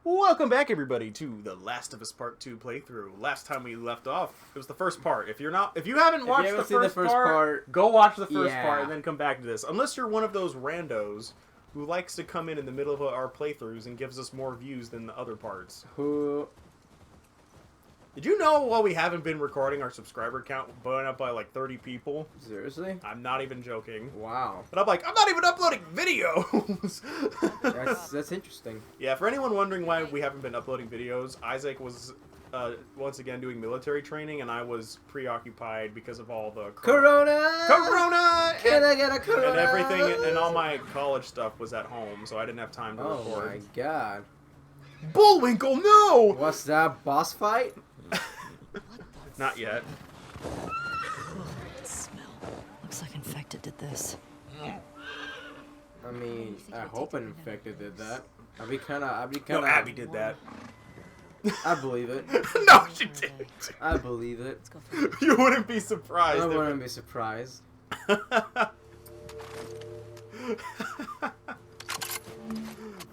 Welcome back, everybody, to the Last of Us Part 2 playthrough. Last time we left off, it was the first part. If you haven't watched the first part, go watch the first part and then come back to this. Unless you're one of those randos who likes to come in the middle of our playthroughs and gives us more views than the other parts. Did you know while we haven't been recording, our subscriber count went up by like 30 people? Seriously? I'm not even joking. Wow. But I'm like, I'm not even uploading videos! That's interesting. Yeah, for anyone wondering why we haven't been uploading videos, Isaac was once again doing military training, and I was preoccupied because of all the... Corona! Can I get a Corona? And everything, and all my college stuff was at home, so I didn't have time to record. Oh my god. Bullwinkle, no! What's that, boss fight? Not yet. That smell. Looks like infected did this. I mean, I hope an infected did that. I'd be kinda... No, Abby did that. I believe it. No, she didn't. I believe it. You wouldn't be surprised. I wouldn't be surprised.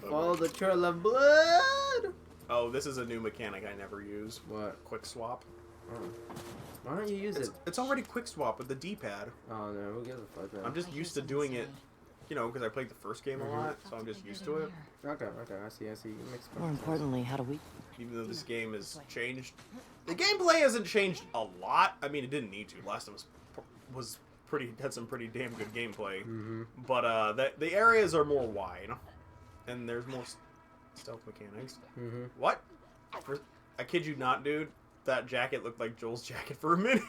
Follow the trail of blood! Oh, this is a new mechanic I never use. What? Quick swap. Oh. Why don't you use it? It's already quick swap with the D-pad. Oh no, who gives a fuck then? I'm just used to doing it, you know, because I played the first game a lot, so I'm just used to it. Okay, I see. It makes More importantly, how do we... Even though this game has changed, the gameplay hasn't changed a lot. I mean, it didn't need to. Last of Us had some pretty damn good gameplay, but the areas are more wide, and there's more stealth mechanics. What? I kid you not, dude. That jacket looked like Joel's jacket for a minute.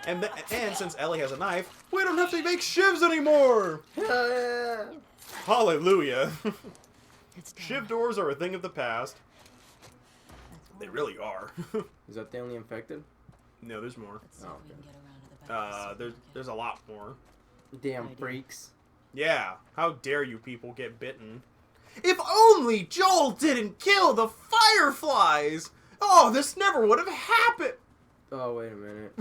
and since Ellie has a knife, we don't have to make shivs anymore. Hell yeah! Hallelujah. Shiv doors are a thing of the past. They really are. Is that the only infected? No, there's more. Oh, okay. There's a lot more. Damn freaks. Yeah, how dare you people get bitten. If only Joel didn't kill the fireflies! Oh, this never would have happened! Oh, wait a minute.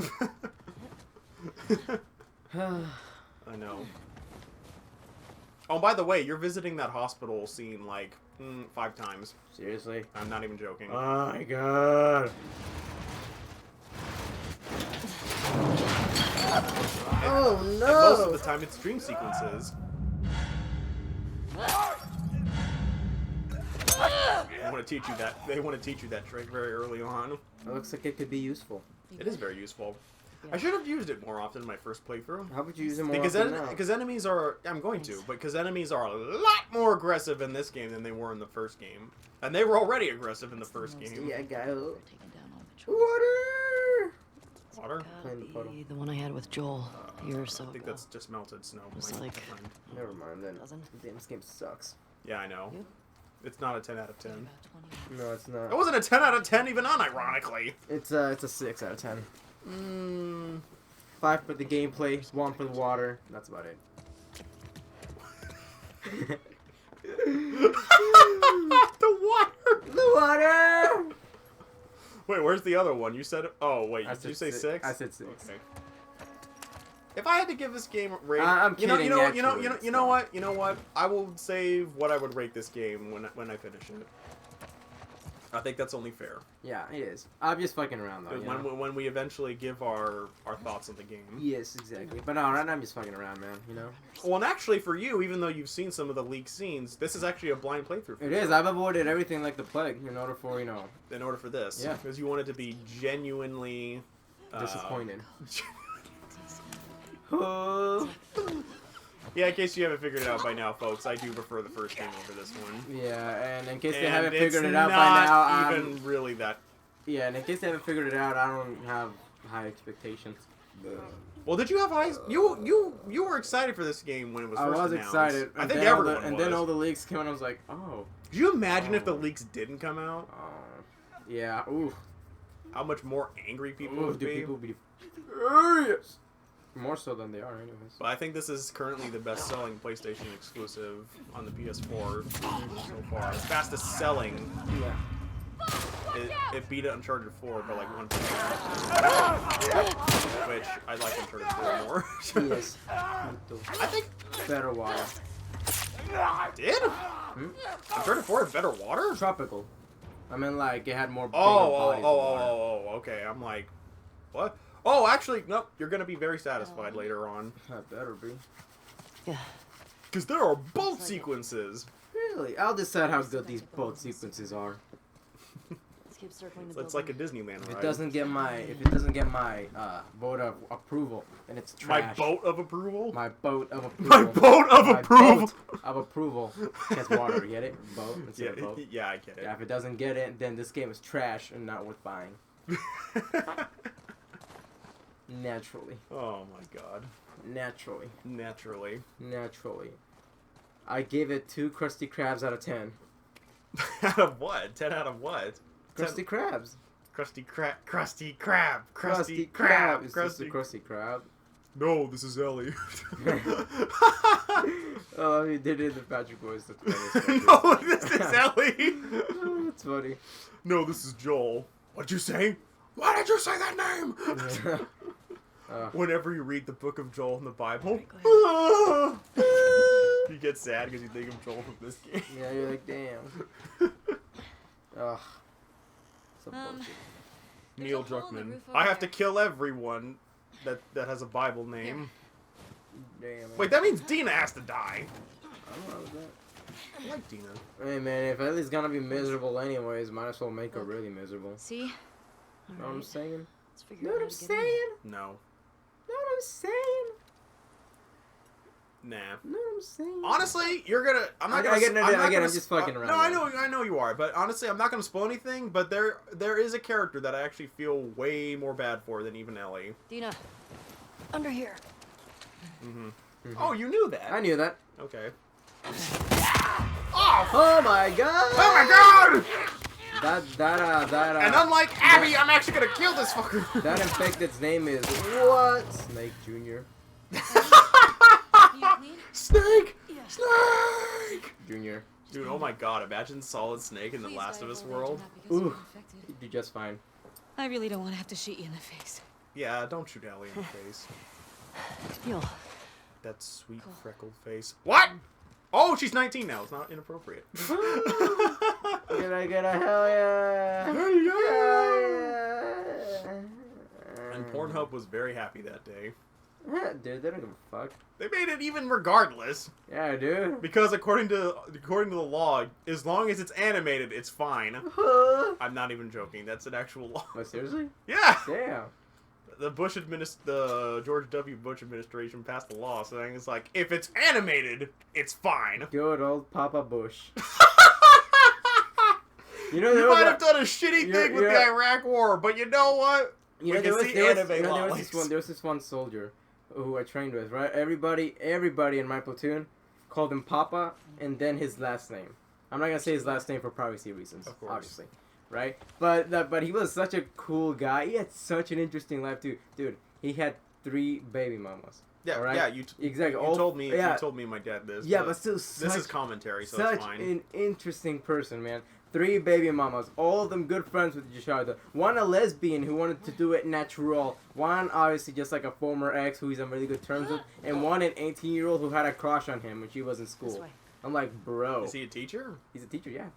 I know. Oh, by the way, you're visiting that hospital scene like 5 times. Seriously? I'm not even joking. Oh my god. Oh no! And most of the time it's dream sequences. They want to teach you that. They want to teach you that trick very early on. It looks like it could be useful. It is very useful. I should have used it more often in my first playthrough. How would you use it more Because often now? because enemies are... I'm going to, but because enemies are a lot more aggressive in this game than they were in the first game. And they were already aggressive in the first game. Yeah, go. Water! Water? The one I had with Joel a year or so I think ago. that's just melted snow. It's like... Never mind then. Doesn't? Damn, this game sucks. Yeah, I know. You? It's not a 10 out of 10. No, it's not. It wasn't a 10 out of 10 even unironically. It's a 6 out of 10. 5 for the gameplay, 1 for the water. That's about it. The water! The water! Wait, where's the other one? You said... Oh, wait, did you say 6? I said 6. Okay. If I had to give this game a rating... I'm kidding, you know what? I will save what I would rate this game when I finish it. I think that's only fair. Yeah, it is. I'm just fucking around though. When we eventually give our thoughts on the game. Yes, exactly. But no, right now I'm just fucking around, man. You know. Well, and actually, for you, even though you've seen some of the leaked scenes, this is actually a blind playthrough. It is. I've avoided everything like the plague in order for In order for this. Yeah. Because you wanted to be genuinely disappointed. Yeah, in case you haven't figured it out by now, folks, I do prefer the first game over this one. Yeah, and in case they And haven't it's figured it out by now, not even really that. Yeah, and in case they haven't figured it out, I don't have high expectations. Well, did you have high? You were excited for this game when it was first announced. I was excited. I think everyone was. And then all the leaks came out, and I was like, oh. Could you imagine if the leaks didn't come out? Yeah. Ooh. How much more angry people would be? People be furious. More so than they are, anyways. But I think this is currently the best-selling PlayStation exclusive on the PS4 so far. Fastest selling. Yeah. It beat Uncharted 4 by like 1%. Which I like Uncharted 4 more. Yes. I think better water. Did? Uncharted 4 had better water? Tropical. I mean, like, it had more bigger Oh, bodies of water. okay. I'm like, what? Oh, actually, nope. You're gonna be very satisfied later on. That better be. Yeah. Because there are boat sequences. Really? I'll decide how good these boat sequences are. Let's keep circling the So it's like a building. Disneyland If ride. it doesn't get my vote of approval, then it's My trash. boat of approval? My boat of approval. My boat of My approval! boat of approval gets water. Get it? Boat instead of boat. Yeah, I get it. Yeah, if it doesn't get it, then this game is trash and not worth buying. Naturally. Oh my god. Naturally. Naturally. Naturally. I give it 2 Krusty Krabs out of 10. Out of what? 10 out of what? Krusty Krabs. Krusty Krab. Krusty Krab. Krusty Krusty Krab. It's just a Krusty Krab. No, this is Ellie. Oh, he did it in the Patrick voice. That's funny. No, this is Ellie. Oh, that's funny. No, this is Joel. What'd you say? Why did you say that name? Whenever you read the book of Joel in the Bible, you get sad because you think of Joel from this game. Yeah, you're like, damn. Ugh. So bullshit. Neil Druckmann. I have to kill everyone that has a Bible name. Damn. Wait, that means Dina has to die. I don't know about that. I like Dina. Hey man, if Ellie's gonna be miserable anyways, might as well make her really miserable. See? Know what I'm saying? Let's figure Know out what how I'm to get in. saying? No. Know what I'm saying? Nah. Know what I'm saying? Honestly, you're gonna. I'm not I gonna. get it, I'm not I get it, gonna I'm just fucking around, No, man. I know you are. But honestly, I'm not gonna spoil anything. But there is a character that I actually feel way more bad for than even Ellie. Dina, under here. Oh, you knew that. I knew that. Okay. Oh my god! Oh my god! That And unlike Abby, I'm actually gonna kill this fucker. that infected's name is what? Snake Junior. Snake! Yeah. Snake! Junior. Dude, oh my god, imagine Solid Snake in the Last of Us world. Ooh, you'd be just fine. I really don't want to have to shoot you in the face. Yeah, don't shoot Ellie in the face. Yo, That sweet freckled face. What? Oh, she's 19 now. It's not inappropriate. Can I get a hell yeah? Hell yeah! Yeah. And Pornhub was very happy that day. Dude, they don't give a fuck. They made it even regardless. Yeah, dude. Because according to the law, as long as it's animated, it's fine. What, I'm not even joking. That's an actual law. seriously? Yeah. Damn. The George W. Bush administration passed a law saying it's like, if it's animated, it's fine. Good old Papa Bush. You You might have done a shitty thing with the yeah. Iraq War, but you know what? You know, We can see there anime was lollies. there was this one soldier who I trained with, right? Everybody in my platoon called him Papa and then his last name. I'm not gonna say his last name for privacy reasons, Of course. obviously, right? But he was such a cool guy. He had such an interesting life too, dude. He had 3 baby mamas. Yeah, Alright? yeah. Exactly. You all- told me. yeah. You told me my dad this. Yeah, but still, this is commentary, so such it's fine. an interesting person, man. 3 baby mamas, all of them good friends with each other. One a lesbian who wanted to do it natural. One obviously just like a former ex who he's on really good terms with, and one an 18-year-old who had a crush on him when she was in this school. way. I'm like, bro. Is he a teacher? He's a teacher, yeah.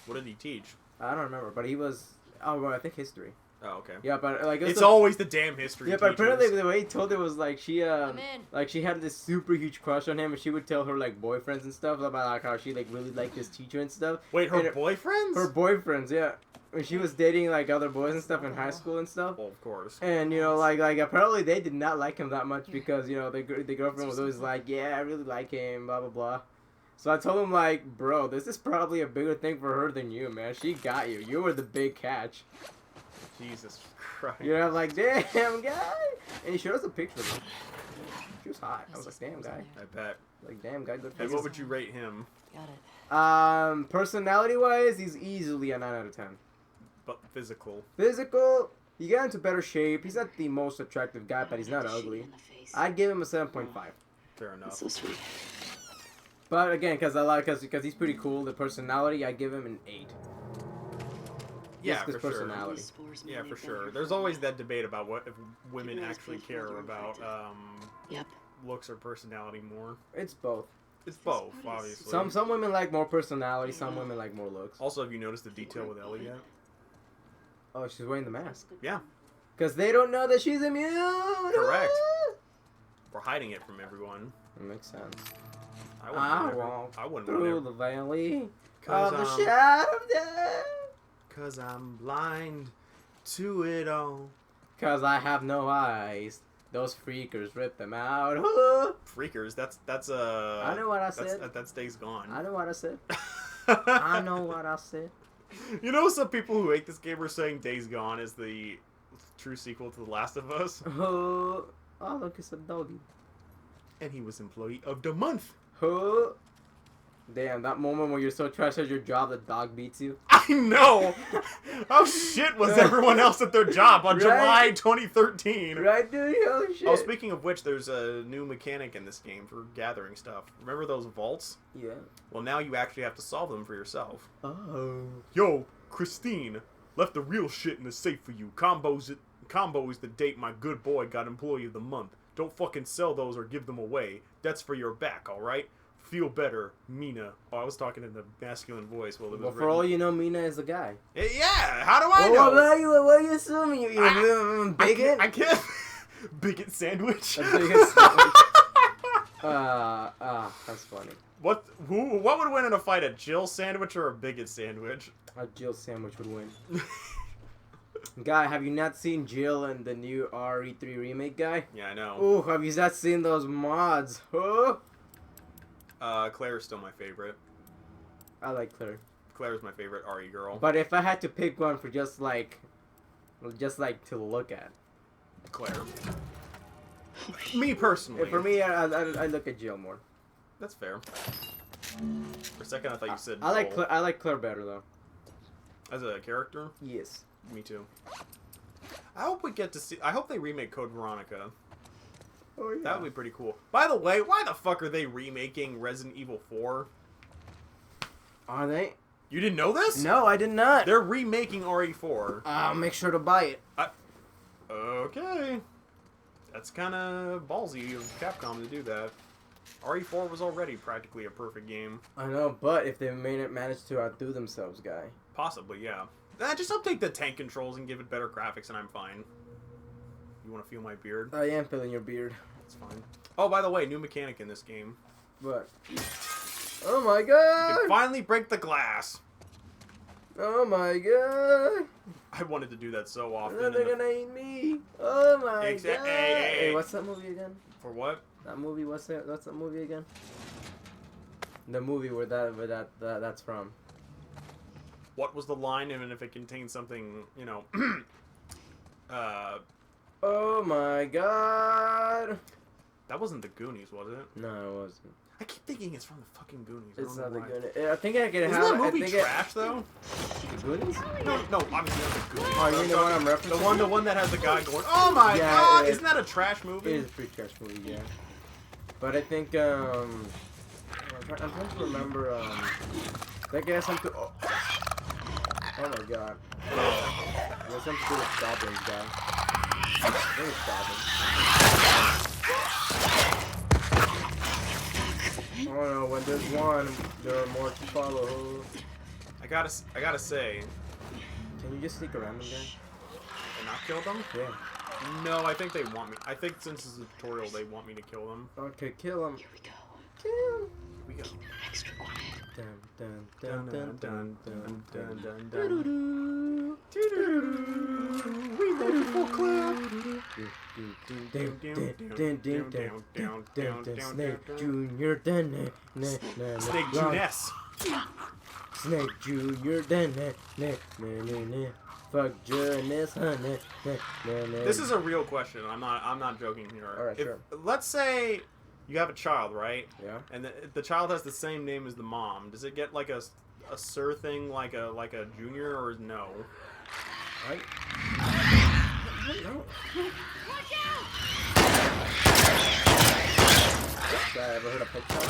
What did he teach? I don't remember, but he was. Oh, well, I think history. Oh, okay. Yeah, but like It's always the damn history. Yeah, but teachers. apparently the way he told it was like she I'm in. like she had this super huge crush on him, and she would tell her like boyfriends and stuff about like how she like really liked this teacher and stuff. Wait, her and boyfriends? Her boyfriends, yeah. When she was dating like other boys and stuff in high school and stuff. Well, of course. And you know, like apparently they did not like him that much because you know the girlfriend was always like, yeah, I really like him, blah blah blah. So I told him like, bro, this is probably a bigger thing for her than you, man. She got you. You were the big catch. Jesus Christ. You know, I'm like, damn guy. And he showed us a picture of her. She was hot. I was like, damn guy. I bet. Like, damn guy, good And face. what would you rate him? Got it. Personality wise, he's easily a 9 out of 10. But physical. Physical, he got into better shape. He's not the most attractive guy, but he's not Shoot you ugly. in the face. I'd give him a 7.5. Fair That's enough. so sweet. But again, because he's pretty cool, the personality, I give him an 8. Yeah, Just his for sure. personality. These spores Yeah, mean for they've been sure. here There's for a always while. that debate about what if women Keeping those actually places care further about infected. Yep. looks or personality more. It's both. It's both, obviously. Some women like more personality. Some women like more looks. Also, have you noticed the detail with Ellie yet? Oh, she's wearing the mask. Yeah. Because they don't know that she's immune. Correct. We're hiding it from everyone. That makes sense. I wouldn't Through want the valley Cause of the I'm- shadow of death. Cause I'm blind to it all. Because I have no eyes. Those freakers rip them out. Freakers, that's I know what I said. That's Days Gone. I know what I said. I know what I said. You know, some people who hate this game are saying Days Gone is the true sequel to The Last of Us, Oh, look, it's a doggy. and he was Employee of the Month. Damn, that moment when you're so trash at your job, the dog beats you. I know. How shit was everyone else at their job on July Right? 2013? Right, dude? Oh, shit. Oh, speaking of which, there's a new mechanic in this game for gathering stuff. Remember those vaults? Yeah. Well, now you actually have to solve them for yourself. Oh. Yo, Christine, left the real shit in the safe for you. Combo is the date my good boy got Employee of the Month. Don't fucking sell those or give them away. That's for your back, alright? Feel better, Mina. Oh, I was talking in the masculine voice while it was Well, for written. all you know, Mina is the guy. Yeah, how do I Well, know? what are you assuming? You bigot? I can't. Bigot sandwich. A bigot sandwich. That's funny. What would win in a fight, a Jill sandwich or a bigot sandwich? A Jill sandwich would win. Guy, have you not seen Jill and the new RE3 remake, guy? Yeah, I know. Oh, have you not seen those mods? Oh. Claire's still my favorite. I like Claire. Claire's my favorite RE girl. But if I had to pick one for just like to look at. Claire. Me personally. For me, I look at Jill more. That's fair. For a second, I thought you said I like Joel. I like Claire better though. As a character. Yes. Me too. I hope we get to see. I hope they remake Code Veronica. Oh yeah. That would be pretty cool. By the way, why the fuck are they remaking Resident Evil 4? Are they? You didn't know this? No, I did not. They're remaking RE4. I'll make sure to buy it. Okay. That's kind of ballsy of Capcom to do that. RE4 was already practically a perfect game. I know, but if they managed to outdo themselves, guy. Possibly, yeah. Just update the tank controls and give it better graphics and I'm fine. You want to feel my beard? I am feeling your beard. That's fine. Oh, by the way, new mechanic in this game. But oh my You god! can finally break the glass. Oh my god! I wanted to do that so often. They're gonna eat me! Oh my Exact- god! hey. What's that movie again? For what? That movie? What's that movie again? The movie where that's from. What was the line, and if it contains something, you know, Oh my god! that wasn't the Goonies, was it? No, it wasn't. I keep thinking it's from the fucking Goonies. I It's don't know not the why. good. I think I can Isn't have. that movie I think trash though? The Goonies? No, obviously not the Goonies. Oh, you mean the one I'm referencing? The one that has the guy going, "Oh my Yeah, god!" yeah. Isn't that a trash It movie? is a pretty trash movie, yeah. But I think I'm trying to remember that guy has something. Oh my god. It has something to do with goblins, guy. I think it's goblins. Oh no, when there's one, there are more to follow. I gotta say, Can you just sneak around them, guy? and not kill them. Yeah. No, I think they want me. I think since it's a tutorial, they want me to kill them. Okay, kill him. Here we go. Kill him. We go. Extra quiet. Dun dun Dun dun dun dun dun dun dun dun dun dun. dun. We make it full clip. Snake Junior, Snake Juness. Snake Junior, fuck Juness, honey. This is a real question. I'm not joking here. Alright, sure. Let's say you have a child, right? Yeah. And the child has the same name as the mom. Does it get like a sir thing, like a junior, or no? Right. Guy ever heard of pet shop?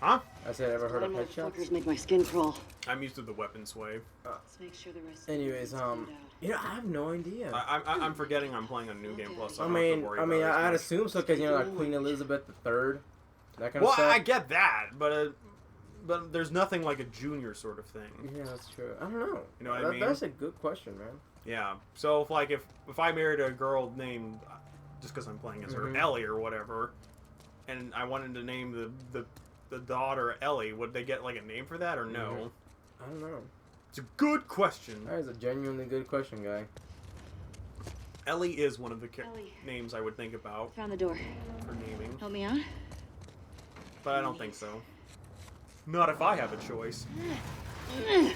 Huh? I said, ever heard of Blind headshots? motherfuckers make my skin crawl. I'm used to the weapon sway. Let's make sure the rest. Anyways, you know, I have no idea. I'm forgetting I'm playing on New Game Plus. So I I don't have to mean, worry I'd about it as much. assume so because you know, like Queen Elizabeth III, that kind of Well, stuff. I get that, but there's nothing like a junior sort of thing. Yeah, that's true. I don't know. You know what I mean? That's a good question, man. Yeah. So if I married a girl named, just because I'm playing as her, Ellie or whatever, and I wanted to name the daughter Ellie, would they get like a name for that or no? I don't know. It's a good question. That is a genuinely good question, guy. Ellie is one of the Ellie. names I would think about Found the door. for naming, Help me out. but I don't think so. Not if I have a choice. I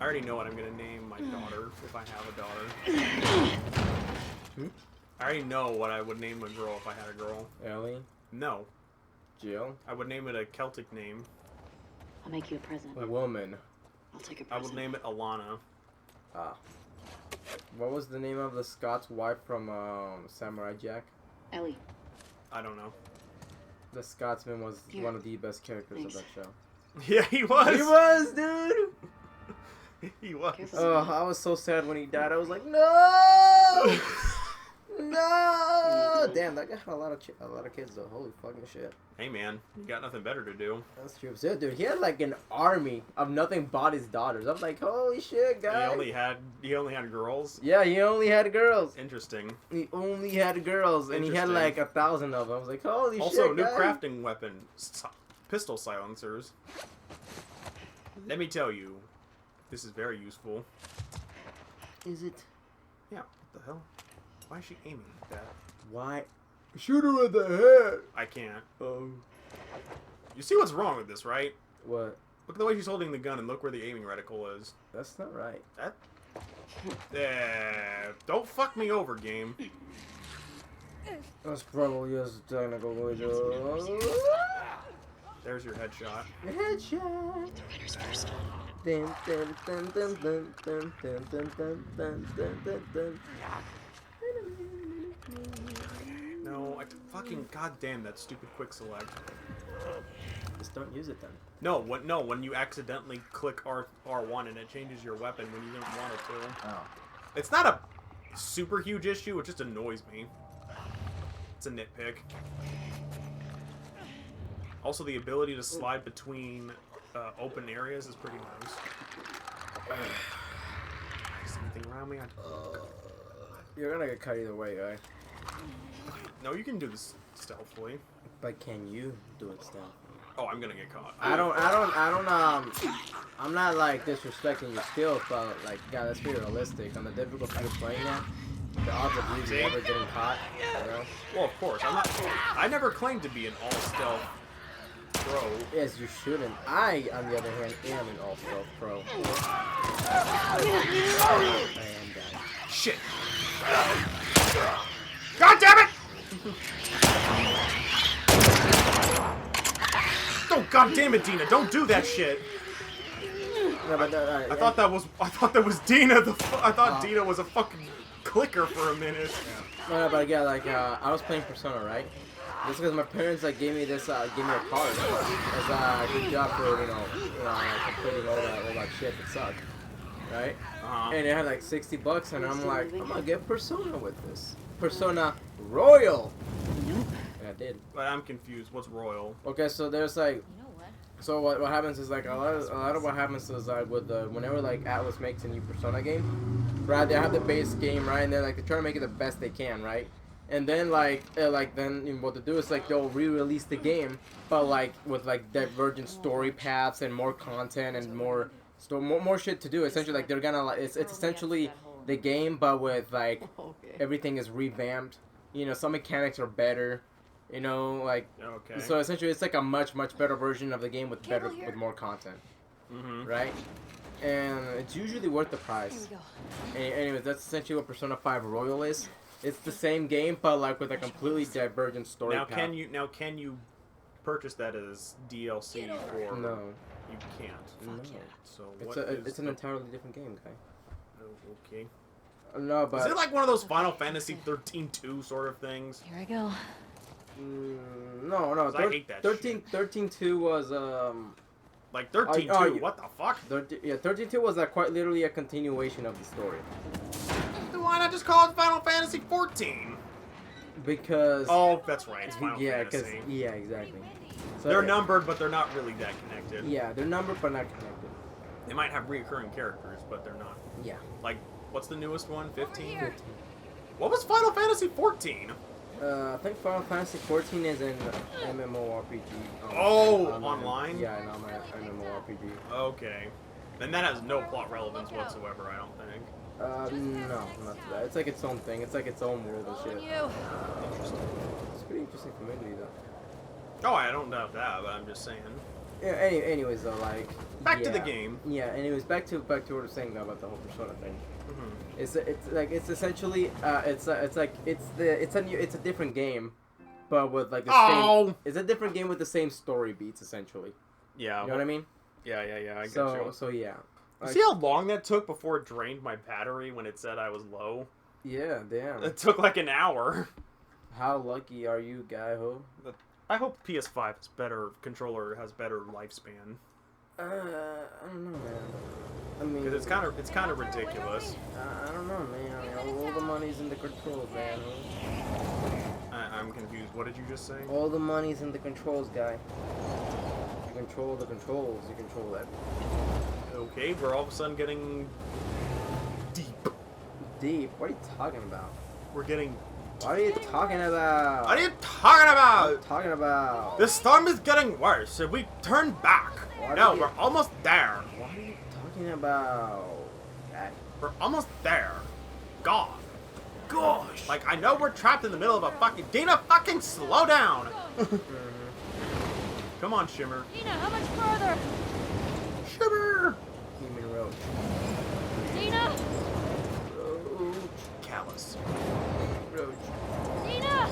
already know what I'm gonna name my daughter if I have a daughter. I already know what I would name a girl if I had a girl. Ellie, No, Jill, I would name it a Celtic name. I'll make you a present. a woman. I'll take a I present. would name it Alana. Ah. What was the name of the Scots wife from Samurai Jack? Ellie. I don't know. The Scotsman was Here. one of the best characters Thanks. of that show. Yeah, he was. He was, dude. He was. Careful. Oh, I was so sad when he died. I was like, no, no. Damn, that guy had a lot of kids though. Holy fucking shit. Hey man, you got nothing better to do. That's true. So, dude, he had like an army of nothing but his daughters. I'm like, holy shit, guy. He only had girls. Yeah, he only had girls. Interesting. He only had girls, and he had Interesting. like 1,000 of them. I was like, holy Also, shit, new guy. crafting weapon, pistol silencers. Let me tell you, this is very useful. Is it? Yeah. What the hell? Why is she aiming like that? Why? Shoot her in the head. I can't. Oh. You see what's wrong with this, right? What? Look at the way she's holding the gun and look where the aiming reticle is. That's not right. That. Don't fuck me over, game. That's probably just a technical glitch. There's your headshot. Headshot. Runners first. Dun, dun, dun, dun, dun, dun, dun, dun, dun, dun, dun, dun, dun. No, fucking goddamn that stupid quick select. Just don't use it then. No, when you accidentally click R1 and it changes your weapon when you don't want it to. Oh. It's not a super huge issue, it just annoys me. It's a nitpick. Also, the ability to slide between open areas is pretty nice. Is anything around me? You're gonna get cut either way, guy. No, you can do this stealthily. But can you do it still? Oh, I'm gonna get caught. I'm not like disrespecting your skills, but like, yeah, let's be realistic. On the difficulty you're playing at, the odds of you ever getting caught, you know? Well, of course. I never claimed to be an all-stealth pro. Yes, you shouldn't. I, on the other hand, am an all-stealth pro. I am done. Shit. God damn it! Oh, god damn it, Dina! Don't do that shit. No, but, I thought that was Dina. I thought Dina was a fucking clicker for a minute. No, but yeah, like I was playing Persona, right? Just because my parents like gave me a card as a good job for completing all that shit that sucked, right? And it had like $60, and I'm like, I'm gonna get Persona with this. Persona Royal. Nope. And I did. But I'm confused. What's royal? Okay, so there's like, You know what? so what happens is like a lot of what happens is like with whenever like Atlas makes a new Persona game, right? They have the base game, right? And then like they try to make it the best they can, right? And then then what they do is like they'll re-release the game, but like with like divergent story paths and more content and more shit to do. Essentially, like they're gonna like it's essentially the game, but with like everything is revamped. You know, some mechanics are better. You know, like Okay. so essentially it's like a much better version of the game with more content, right? And it's usually worth the Here price. we go. Anyways, that's essentially what Persona 5 Royal is. It's the same game, but like with a completely divergent story Now path. can you purchase that as DLC or No, you can't? no. So It's an entirely different game, guy. Okay. No, Is but it like one of those Final Fantasy 13-2 sort of things? Here I go. No. 'Cause I hate that 13.2 was Like 13-2, what the fuck? 13.2 was quite literally a continuation of the story. Then why not just call it Final Fantasy 14? Because Oh, that's right. It's Final yeah, Fantasy. yeah, exactly. So They're numbered, but they're not really that connected. Yeah, they're numbered but not connected. They might have reoccurring characters, but they're not. Yeah. Like, what's the newest one? 15? 15. What was Final Fantasy 14? I think Final Fantasy 14 is an MMORPG. Online? Yeah, an MMORPG. Okay. Then that has no plot relevance whatsoever, I don't think. No, not to that. It's like its own thing. It's like its own world and shit. Interesting. It's pretty interesting community though. Oh, I don't doubt that, but I'm just saying. Yeah. Anyways, though, like Back to the game. Yeah. Anyways, back to what I was saying about the whole Persona thing. Mm-hmm. It's essentially it's a different game, but with like the same. It's a different game with the same story beats essentially. Yeah. You know what I mean? Yeah. I get you. So yeah. Like, See how long that took before it drained my battery when it said I was low? Yeah, damn. It took like an hour. How lucky are you, guy ho? I hope PS5 has better controller, has better lifespan. I don't know, man. I mean, Because it's kind of ridiculous. I don't know, man. All the money's in the controls, man. I'm confused. What did you just say? All the money's in the controls, guy. You control the controls. You control that. Okay, we're all of a sudden getting deep. Deep? What are you talking about? We're getting... What are you talking about? What are you talking about? What are you talking about? The storm is getting worse. Should we turn back? No, we're almost there. What are you talking about? God. We're almost there. God. Gosh. Like, I know we're trapped in the middle of a fucking... Dina, fucking slow down! Come on, Shimmer. Dina, how much further? Shimmer! Human roach. Dina! Roach. Callus. Roach. Dina!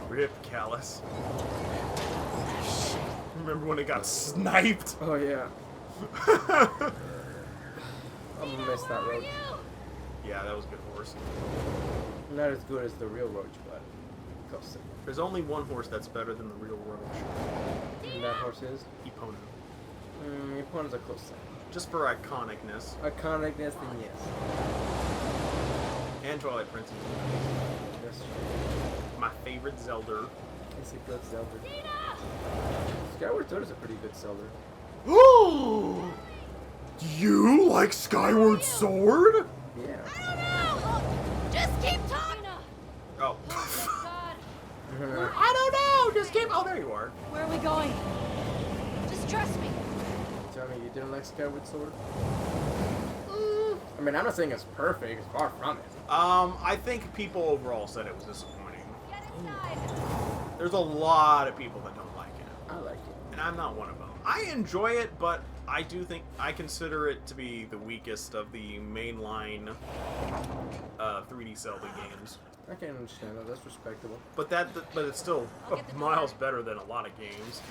Rip Callus. Remember when it got sniped? Oh, yeah. I'm gonna miss that roach. Yeah, that was a good horse. Not as good as the real roach, but close. There's only one horse that's better than the real roach. And that horse is? Epona. Your opponents are close. Just for iconicness. Iconicness, then yes. And Twilight Princess. That's true. My favorite Zelda. It's a good Zelda. Skyward Sword is a pretty good Zelda. Ooh! You like Skyward Sword? Yeah. I don't know! Just keep talking! Oh. God, I don't know! Just keep... Oh, there you are. where are we going? Just trust me. Tell me you didn't like Skyward Sword? I mean, I'm not saying it's perfect. It's far from it. I think people overall said it was disappointing. Get inside. There's a lot of people that don't like it. I like it. And I'm not one of them. I enjoy it, but I do think I consider it to be the weakest of the mainline 3D Zelda games. I can understand that. That's respectable. But it's still miles better than a lot of games.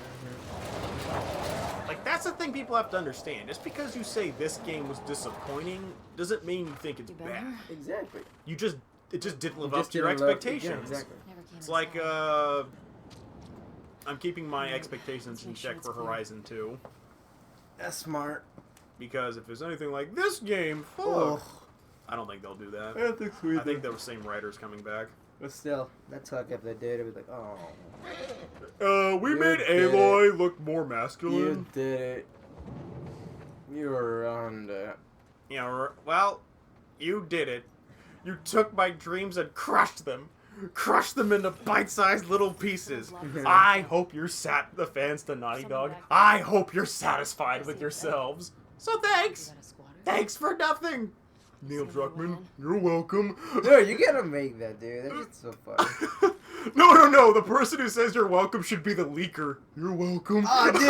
Like, that's the thing people have to understand. Just because you say this game was disappointing doesn't mean you think it's bad. Exactly. It just didn't live You up just to your didn't live- expectations. Yeah, exactly. Never came It's like inside. I'm keeping my expectations in check for Horizon 2. That's smart. Because if there's anything like this game, fuck. Oh. I don't think they'll do that. I don't think so I think the same writers coming back. But still, that's like if they did, it was like, oh. We You made did Aloy look more You masculine. did it. You were on that. Well, you did it. You took my dreams and crushed them. Crushed them into bite-sized little pieces. I hope you're the fans to Naughty Dog. I hope you're satisfied with yourselves. So thanks. Thanks for nothing. Neil Druckmann, you're welcome. Dude, you gotta make that, dude. That's just so funny. No. The person who says you're welcome should be the leaker. You're welcome. Oh, dude,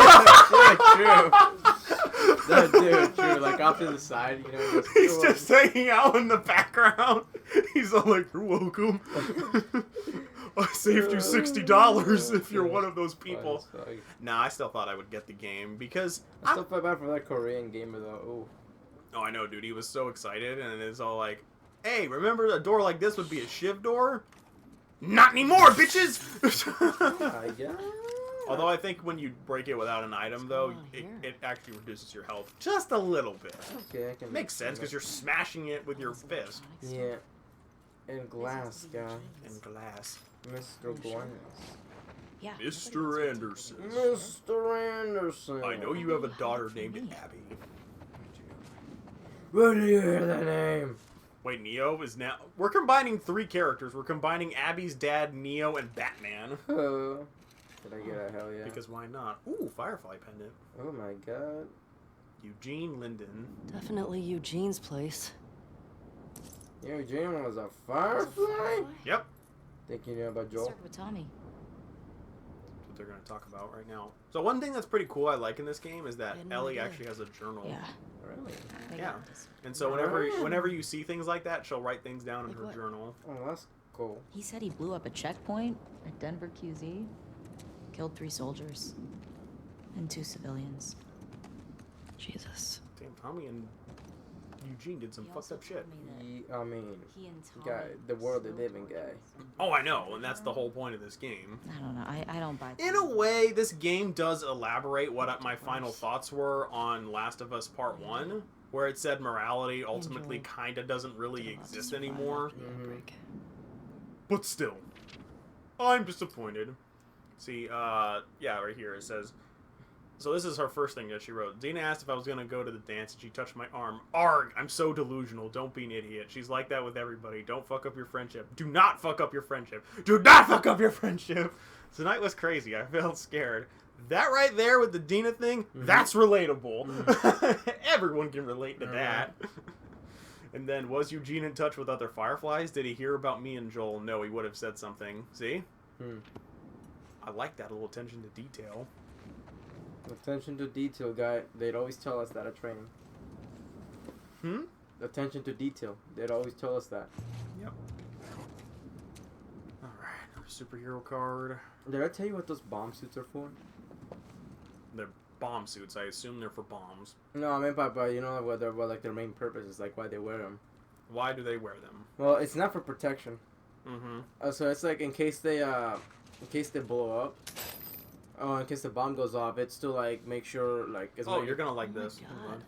that dude, true. Like off to the side, you know. He's just hanging out in the background. He's all like, you're welcome. I saved you $60 if you're one of those people. Nah, I still thought I would get the game because I still feel bad for that Korean gamer though. Oh, I know, dude. He was so excited, and it's all like, hey, remember a door like this would be a shiv door? Not anymore, bitches! Yeah. Although I think when you break it without an item, though, it actually reduces your health just a little bit. Okay, I can. Makes sense, because you're smashing it with your fist. Yeah. And glass, guy. And glass. Mr. Glass. Yeah. Mr. Anderson. Mr. Anderson. I know you have a daughter named Abby. Where do you hear that name? Wait, Neo is now... We're combining 3 characters. We're combining Abby's dad, Neo, and Batman. Did I get a hell yeah? Because why not? Ooh, Firefly pendant. Oh my god. Eugene Linden. Definitely Eugene's place. Eugene was a firefly? Yep. Think you knew about Joel? Start with Tommy. That's what they're going to talk about right now. So one thing that's pretty cool I like in this game is that Didn't Ellie idea. actually has a journal. Yeah. Really? Yeah. And so whenever you see things like that, she'll write things down in Like her what? journal. Oh, that's cool. He said he blew up a checkpoint at Denver QZ, killed 3 soldiers, and 2 civilians. Jesus. Damn, Tommy and Eugene did some fucked up shit. I mean, He and Tommy guy, the world they live in, guy. Oh, I know, and that's the whole point of this game. I don't know. I don't buy. In a way, this game does elaborate what my final thoughts were on Last of Us Part 1, where it said morality ultimately kind of doesn't really exist anymore. But still, I'm disappointed. See, yeah, right here it says, so this is her first thing that she wrote. Dina asked if I was going to go to the dance, and she touched my arm. Arg, I'm so delusional. Don't be an idiot. She's like that with everybody. Don't fuck up your friendship. Do not fuck up your friendship. Do not fuck up your friendship. Tonight was crazy. I felt scared. That right there with the Dina thing, that's relatable. Everyone can relate to that. And then, was Eugene in touch with other Fireflies? Did he hear about me and Joel? No, he would have said something. See? I like that little attention to detail. Attention to detail, guy. They'd always tell us that at training. Attention to detail. They'd always tell us that. Yep. Alright, superhero card. Did I tell you what those bomb suits are for? They're bomb suits. I assume they're for bombs. No, I mean by you know what their main purpose is, like why they wear them. Why do they wear them? Well, it's not for protection. Mm-hmm. So it's like in case they blow up. Oh, in case the bomb goes off, it's to like make sure like. It's Oh, you're gonna like this. God. Hold on.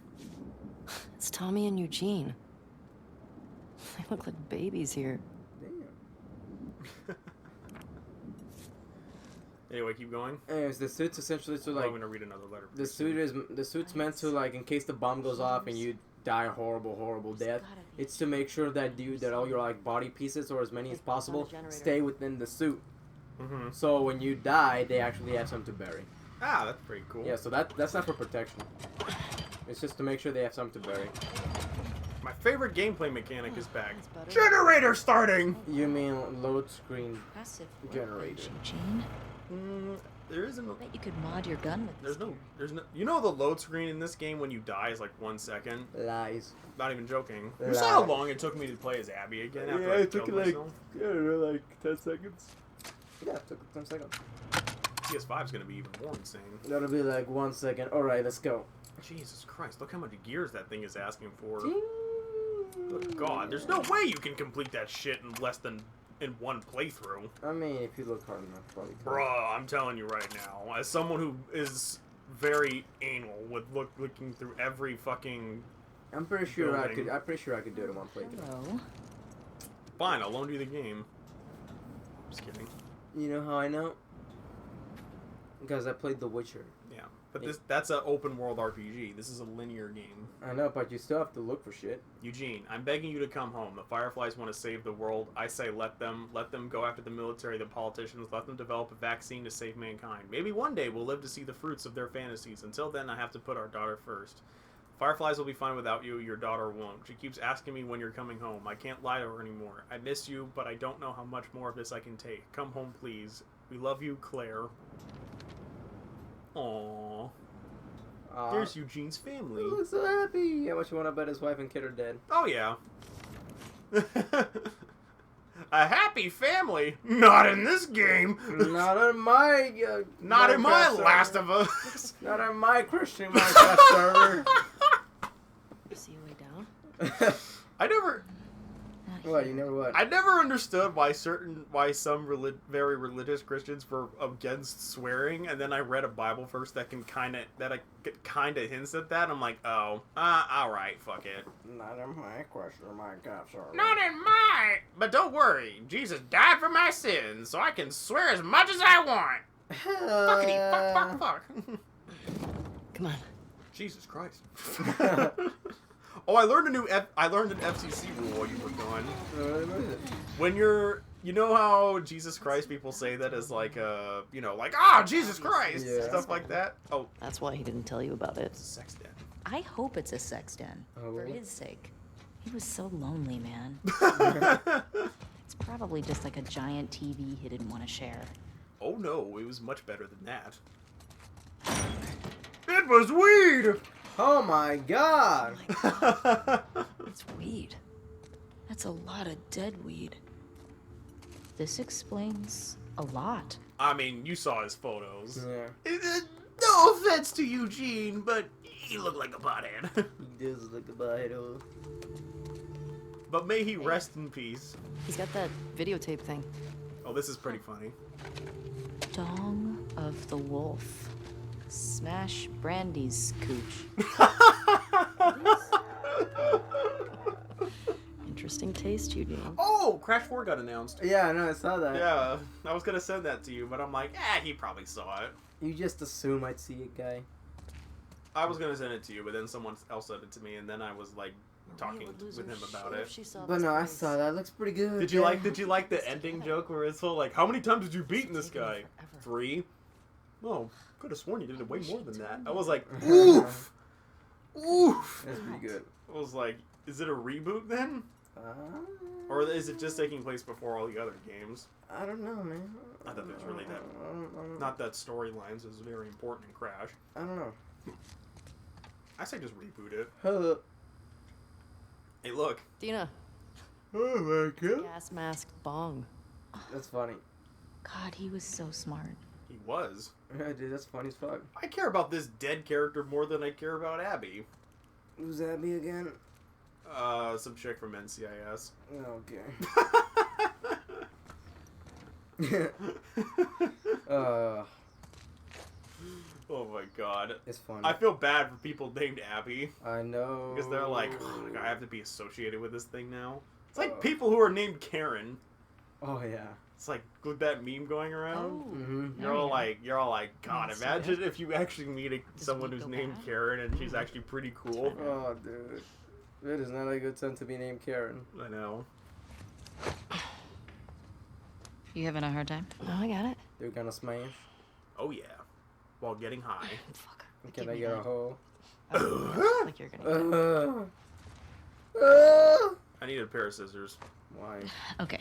It's Tommy and Eugene. They look like babies here. Damn. Anyway, keep going. Anyways, the suit's essentially so I'm like gonna read another letter. the suit's meant to like in case the bomb goes off and you die a horrible death. It's to make sure that all your like body pieces or as many as possible stay within the suit. Mm-hmm. So when you die, they actually have something to bury. Ah, that's pretty cool. Yeah, so that's not for protection. It's just to make sure they have something to bury. My favorite gameplay mechanic is back. That's better. Generator starting! You mean load screen Impressive. generator? Eugene. There isn't. I bet you could mod your gun with this. There's no. You know the load screen in this game when you die is like 1 second. Lies. Not even joking. You saw how Lies. long it took me to play as Abby again after I killed myself? I don't know, like 10 seconds. Yeah, it took 10 seconds. PS5 is gonna be even more insane. That'll be like 1 second. Alright, let's go. Jesus Christ! Look how much gears that thing is asking for. Good God, there's no way you can complete that shit in less than in one playthrough. I mean, if you look hard enough, probably could. Bruh, I'm telling you right now, as someone who is very anal with looking through every fucking... I'm pretty sure I building. could. I'm pretty sure I could do it in one playthrough. Hello. Fine, I'll loan you the game. Just kidding. You know how I know? Because I played The Witcher. Yeah, but that's an open world RPG. This is a linear game. I know, but you still have to look for shit. Eugene, I'm begging you to come home. The Fireflies want to save the world. I say let them go after the military, the politicians, let them develop a vaccine to save mankind. Maybe one day we'll live to see the fruits of their fantasies. Until then, I have to put our daughter first. Fireflies will be fine without you. Your daughter won't. She keeps asking me when you're coming home. I can't lie to her anymore. I miss you, but I don't know how much more of this I can take. Come home, please. We love you, Claire. Aww. There's Eugene's family. He looks so happy. How much you want to bet his wife and kid are dead? Oh, yeah. A happy family? Not in this game. Not in my. Not in my Minecraft Last server. of Us. Not in my Christian Minecraft server. See a way down? I never... Not What, you never what? I never understood why some very religious Christians were against swearing, and then I read a Bible verse that kind of hints at that. I'm like, oh, all right, fuck it. Not in my question, my God, sorry. Not in my. But don't worry, Jesus died for my sins, so I can swear as much as I want. Fuckity, fuck. Come on. Jesus Christ. Oh, I learned an FCC rule while you were gone. What is it? When you know how Jesus Christ people say that as like Jesus Christ, Yeah. stuff like that. Oh, That's why he didn't tell you about it. it's a sex den. I hope it's a sex den. Oh, For really? his sake. He was so lonely, man. Oh It's probably just like a giant TV he didn't want to share. no, it was much better than that. It was weed. Oh my God! It's weed. That's a lot of dead weed. This explains a lot. I mean, you saw his photos. Yeah. No offense to Eugene, but he looked like a pothead. He does look a bite. But may he rest in peace. He's got that videotape thing. Oh, this is pretty funny. Dong of the Wolf. Smash Brandy's cooch. Interesting taste, Eugene. Oh, Crash 4 got announced. Yeah, I know, I saw that. Yeah, I was gonna send that to you, but I'm like, he probably saw it. You just assume I'd see it, guy. I was gonna send it to you, but then someone else sent it to me, and then I was like talking with him about it. But no, I saw that. It looks pretty good. Did you like the ending joke where it's all like, how many times did you beat this guy? 3. Oh, could have sworn you did it way more than that. I was like, oof, oof. That's pretty good. I was like, is it a reboot then, or is it just taking place before all the other games? I don't know, man. I thought there was really that. Not that storylines is very important in Crash. I don't know. I say just reboot it. Huh. Hey, look. Dina, Oh my God. gas mask bong. That's funny. God, he was so smart. He was. Yeah, dude, that's funny as fuck. I care about this dead character more than I care about Abby. Who's Abby again? Some chick from NCIS. Okay. Oh my god. It's funny. I feel bad for people named Abby. I know. Because they're like, oh, I have to be associated with this thing now. It's like people who are named Karen. Oh yeah. It's like with that meme going around. Mm-hmm. You're all like, God, Yes, imagine if you actually meet someone we who's go named back? Karen and she's actually pretty cool. Oh, dude. It is not a good time to be named Karen. I know. You having a hard time? No, I got it. They're gonna smash. Oh yeah. While getting high. Fuck. Can I get a hole? Like you're gonna. I need a pair of scissors. Why? Okay.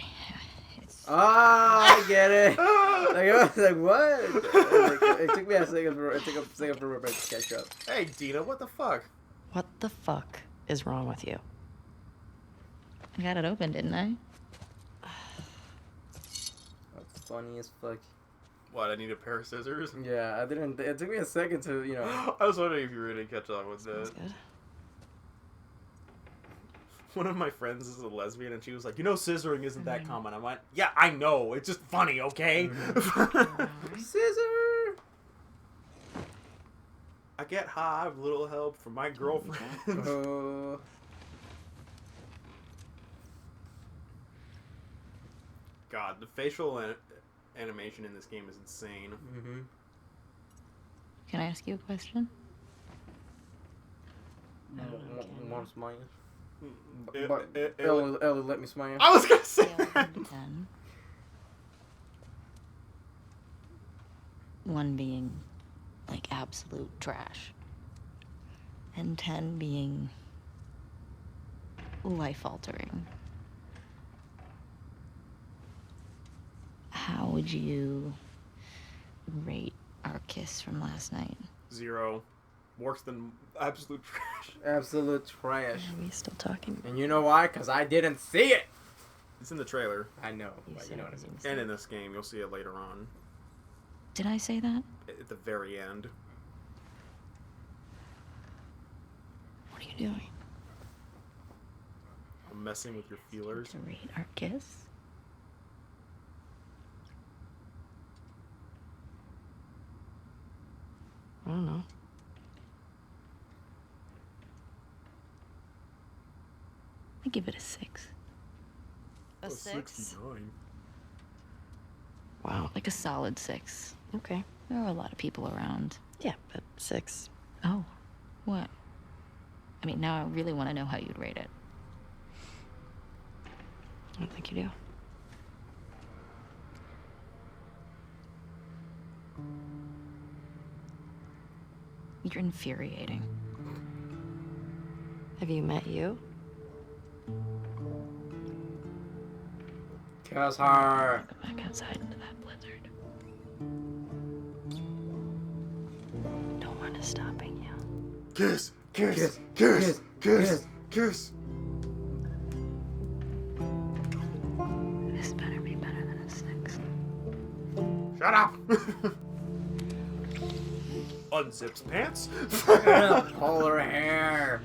It's I get it. Like, I was like, what? It took me a second for Robert to catch up. Hey, Dina, what the fuck? What the fuck is wrong with you? I got it open, didn't I? That's funny as fuck. What, I need a pair of scissors? Yeah, I didn't. It took me a second to, you know. I was wondering if you were gonna catch on with That's that. good. One of my friends is a lesbian, and she was like, "You know, scissoring isn't that common." I went, "Yeah, I know. It's just funny, okay?" Scissor. I get high with a little help from my girlfriend. God, the facial animation in this game is insane. Mm-hmm. Can I ask you a question? Want to smile? It- But it- it- Ellie, let me smile. I was gonna say Scale that. 1 to 10. 1 being like absolute trash, and 10 being life altering. How would you rate our kiss from last night? 0. Worse than absolute trash. Absolute trash. Are we still talking? And you know why? Because I didn't see it. It's in the trailer, I know, You but you said know what I it mean. was and in this game, you'll see it later on Did I say that? at the very end. What are you doing? I'm messing with your feelers. To rate our kiss? I don't know. I give it a 6. A 6? 69. Wow. Like a solid 6. Okay. There are a lot of people around. Yeah, but 6. Oh, what? I mean, now I really want to know how you'd rate it. I don't think you do. You're infuriating. Have you met you? Kiss her. Go back outside into that blizzard. Don't want to stopping you. Kiss! Kiss! Kiss, Kiss! kiss, Kiss! Kiss! This better be better than a 6. Shut up! Unzips pants. Pull her hair.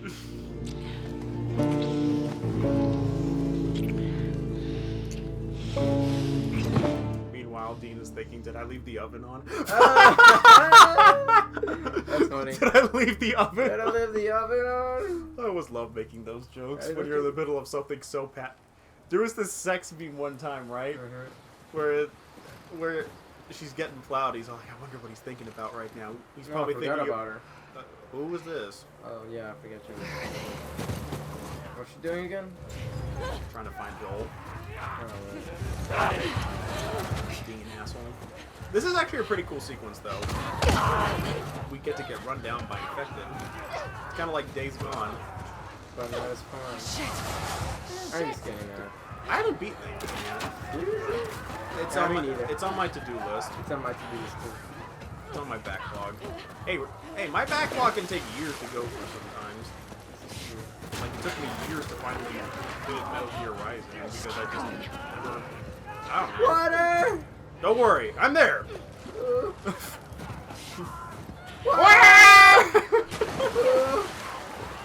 Meanwhile, Dean is thinking, did I leave the oven on? That's funny. Did I leave the oven Gotta on? leave the oven on. I always love making those jokes I when you're in the middle of something so There was this sex meme one time, right? Where she's getting plowed. He's like, I wonder what he's thinking about right now. He's probably I forgot thinking about her. who was this? Oh yeah, I forget you. What's she doing again? Trying to find Joel. Oh, Being an asshole. This is actually a pretty cool sequence, though. We get to get run down by infected. It's kind of like Days Gone. but not as fun. I'm just kidding, man. I haven't beaten it yet. It's Yeah, on me my neither. it's on my to-do list. It's on my to-do list too. It's on my backlog. Hey, my backlog can take years to go through sometimes. Like it took me years to finally beat Metal Gear Rising because I just never. I don't know. Water! Don't worry, I'm there.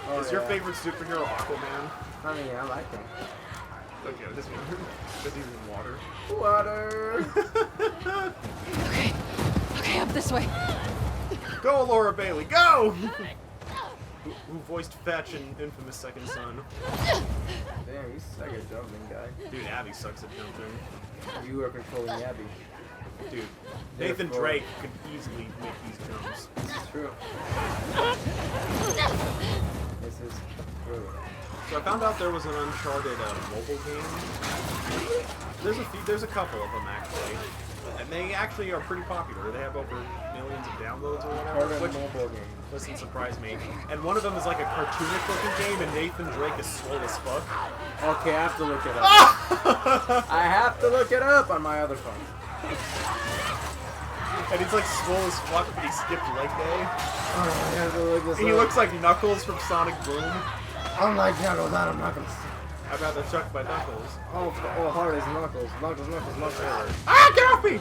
Oh, Is your yeah. favorite superhero Aquaman? I mean, I like him. Okay, this one. Because he's in water. Water! Okay. Okay, up this way. Go, Laura Bailey, go! Who voiced Fetch in Infamous Second Son? Damn, you suck at jumping, guy. Dude, Abby sucks at jumping. You are controlling Abby. Dude, Nathan Drake could easily make these jumps. This is true. This is true. So I found out there was an Uncharted mobile game. There's a couple of them actually, and they actually are pretty popular. They have over millions of downloads or whatever, Uncharted which mobile game. doesn't surprise me. And one of them is like a cartoonish looking game, and Nathan Drake is swole as fuck. Okay, I have to look it up. I have to look it up on my other phone. And he's like swole as fuck, but he skipped leg day. Oh, I have to look this He up. looks like Knuckles from Sonic Boom. I'm like Knuckles, I'm Knuckles. I'd rather chuck my Knuckles. Oh, hard as Knuckles. Knuckles. Ah, get off me!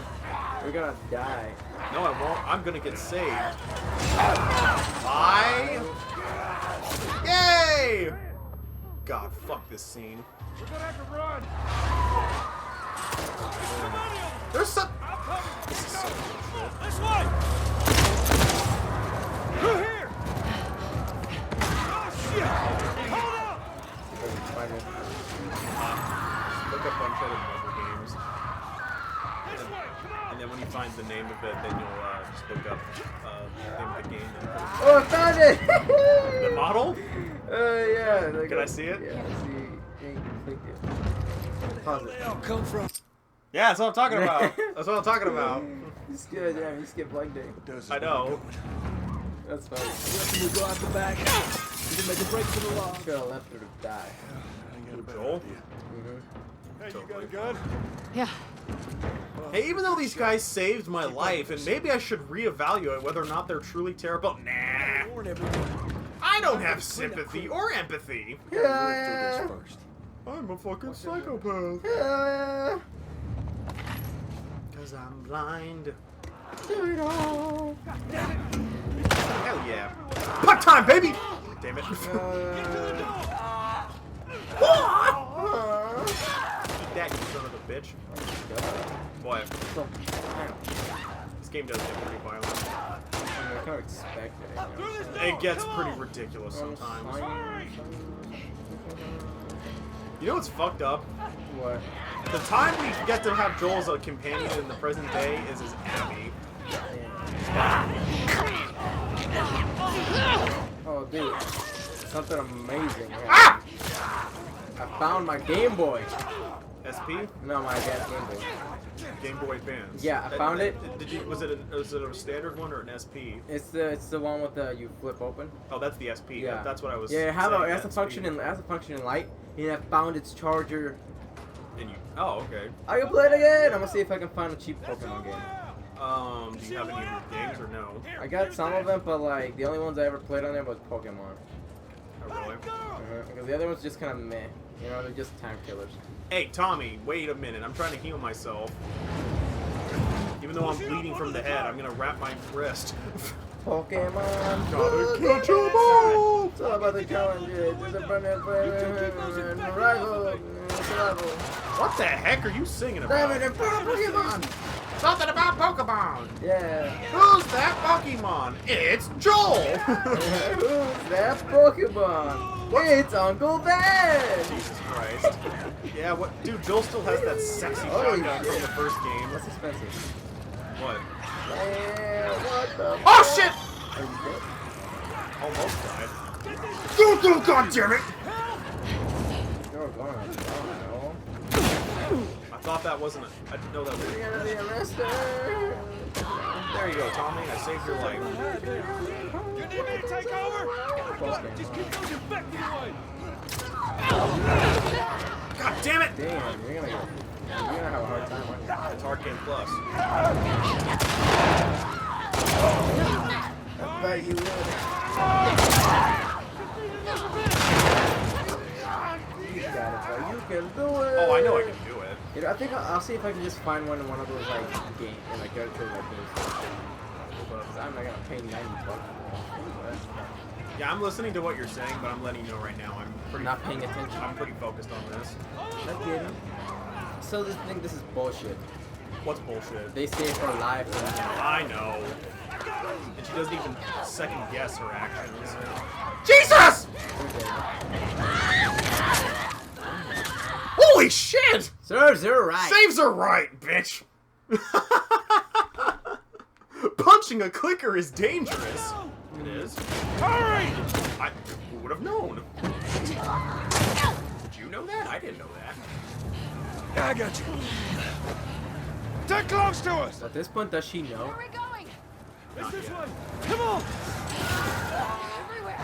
We're gonna die. No, I won't. I'm gonna get saved. Bye! Yay! God, fuck this scene. We're gonna have to run. There's some. This is so bullshit. This way. Through here. Oh shit! Hold up. Look up Uncharted mobile games. This way. Come on. And then when you find the name of it, then you'll just look up the name of the game and put Oh, I found it! it. The model? Yeah. Can I see it? Yeah, I see. Yeah, you can click it. Pause it. Yeah, that's what I'm talking about. That's what I'm talking about. You skipped, yeah, you skipped leg day. I know. That's funny. You go out the back. You can make a break for the law. Should have left her to die. Joel? Hey, you got a gun? Yeah. Hey, even though these guys saved my life, and maybe I should reevaluate whether or not they're truly terrible. Nah. Warn everyone. I don't have sympathy or empathy. Yeah. I'm a fucking psychopath. Yeah. Cause I'm blind. Do it all. Hell yeah. Puck time, baby! Damn it. Uh, What? bitch. God. What? So, This game does get pretty violent. I kind of expect it. It gets pretty ridiculous sometimes. You know what's fucked up? What? The time we get to have Joel as a companion in the present day is as Abby. Oh, dude. Something amazing happened. I found my Game Boy. SP? No, my Game Boy. Game Boy Advance. Yeah, I found it. Did you? Was it a standard one or an SP? It's the one with the you flip open. Oh, that's the SP. Yeah, That's what I was. Yeah, it saying, has a SP. function in light. And I found its charger. And you. Oh, okay. I can play it again. I'm gonna see if I can find a cheap Pokemon game. Do you have any games or no? I got some of them, but like the only ones I ever played on there was Pokemon. Oh, really? Because the other ones just kind of meh. You know, they're just time killers. Hey, Tommy, wait a minute. I'm trying to heal myself. Even though I'm bleeding from the head, I'm gonna wrap my wrist. Pokemon. Gotta catch 'em all! It's all about the challenges. It's a brand new rival. What the heck are you singing about? Pokemon. Something about Pokemon! Yeah. Who's that Pokemon? It's Joel! Who's that Pokemon? It's Uncle Ben. Jesus Christ. Yeah, what? Dude, Joel still has that sexy Holy shotgun from shit. the first game. That's expensive. What? Man, what the? Oh shit! Are you dead? Almost died. Don't, God damn it! You're going on. I thought that wasn't I didn't know that was You're gonna be arrested. There you go, Tommy. I saved your life. You need me to take over? Just keep those infected away. God damn it! Damn, you're gonna have a hard time. Aren't you? It's Hard Game Plus. I bet you would. You got it, bro. You can do it. Oh, I know I can do it. You know, I think I'll see if I can just find one in one of those like games, like go to like games. Because I'm not gonna pay $90 for it. Yeah, I'm listening to what you're saying, but I'm letting you know right now. I'm pretty Not paying attention. I'm pretty focused on this. I get it. So this is bullshit. What's bullshit? They save her life. I know. And she doesn't even second guess her actions. Jesus! Holy shit! Serves her right. Saves her right, bitch! Punching a clicker is dangerous. It is. Hurry! Who would have known? Did you know that? I didn't know that. I got you. Stay close to us! At this point, does she know? Where are we going? It's this yet. way! Come on! Everywhere.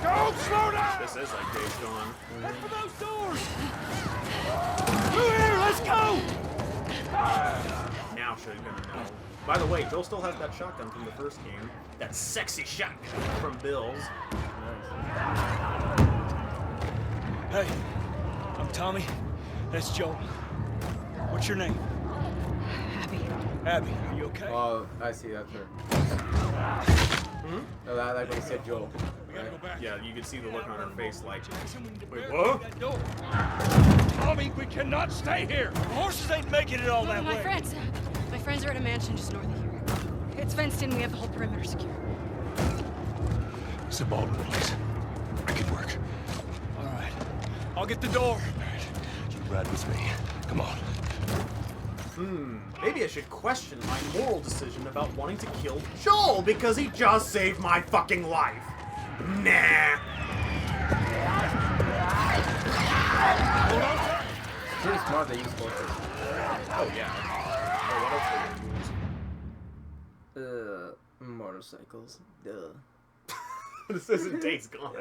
Don't slow down! This is like Days Gone. Head for those doors! Through here, let's go! Now she's gonna know. By the way, Bill still has that shotgun from the first game. That sexy shotgun from Bill's. Hey, I'm Tommy. That's Joel. What's your name? Abby. Abby, are you okay? Oh, I see. That's her. No, that like when he said Joel. We gotta go back. Yeah, you can see the look on her face like, Jackson, we need to wait, barricade what? that door. Tommy, we cannot stay here. The horses ain't making it all that My way. friends are at a mansion just north of here. It's fenced in. We have the whole perimeter secure. It's a Baldwin place. Make it work. All right. I'll get the door. All right. You ride with me. Come on. Maybe I should question my moral decision about wanting to kill Joel because he just saved my fucking life. Nah. It's pretty smart they use horses. Oh yeah. Oh, what else do they use? Motorcycles. Duh. This isn't Days Gone.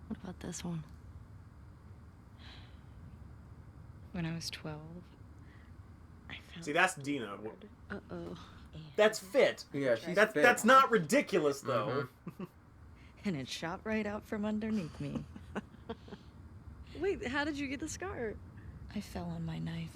What about this one? When I was 12, I felt... See, that's Dina. Uh-oh. That's fit. Yeah, she's That's fit. that's not ridiculous though. And it shot right out from underneath me. Wait, how did you get the scar? I fell on my knife.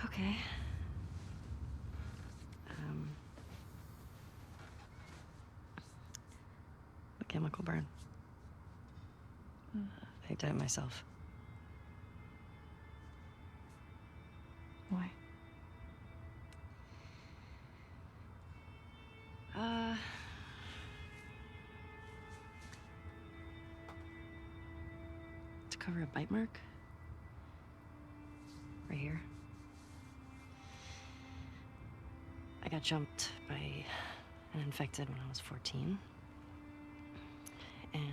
Okay. I did it myself. Why? To cover a bite mark. Right here. I got jumped by an infected when I was 14. And